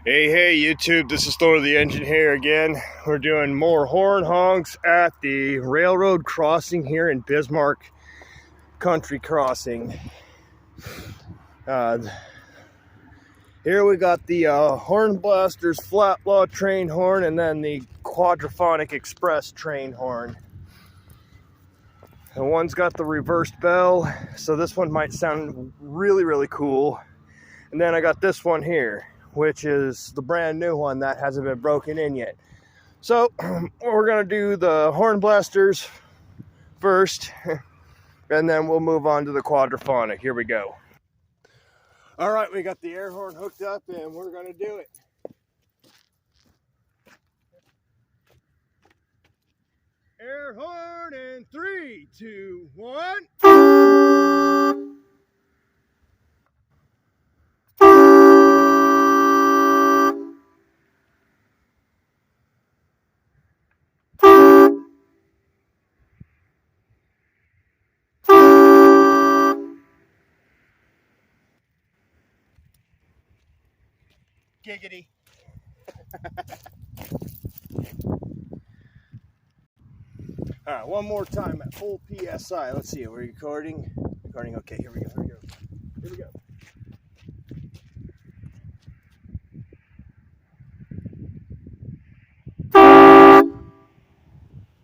Hey YouTube, this is Thor the Engine here again. We're doing more horn honks at the railroad crossing here in Bismarck Country Crossing. Here we got the Hornblasters Flatlaw train horn and then the Quadraphonic Express train horn. And one's got the reversed bell, so this one might sound really cool. And then I got this one here, which is the brand new one that hasn't been broken in yet. So we're gonna do the Hornblasters first, and then we'll move on to the Quadraphonic. Here we go. All right, we got the air horn hooked up and we're gonna do it. Air horn in 3, 2, 1. Giggity. All right, one more time at full PSI. Let's see, we're recording. Recording, okay, here we go. Here we go.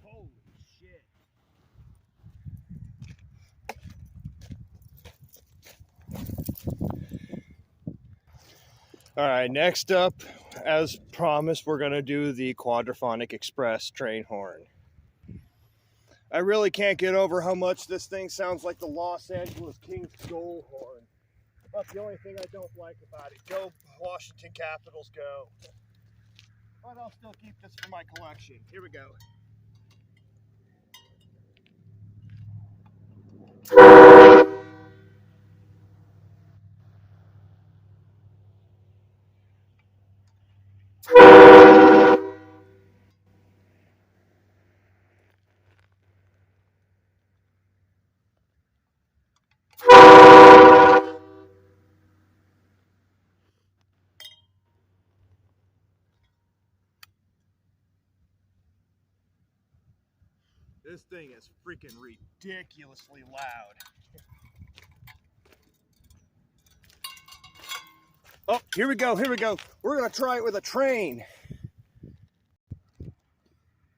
Holy shit. All right, next up, as promised, we're gonna do the Quadraphonic Express train horn. I really can't get over how much this thing sounds like the Los Angeles Kings goal horn. That's the only thing I don't like about it. Go Washington Capitals, go. But I'll still keep this for my collection. Here we go. This thing is freaking ridiculously loud. Oh, here we go. We're gonna try it with a train.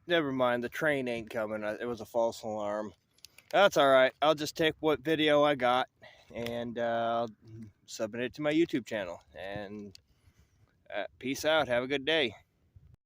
Never mind, the train ain't coming. It was a false alarm. That's all right. I'll just take what video I got and submit it to my YouTube channel. And peace out. Have a good day.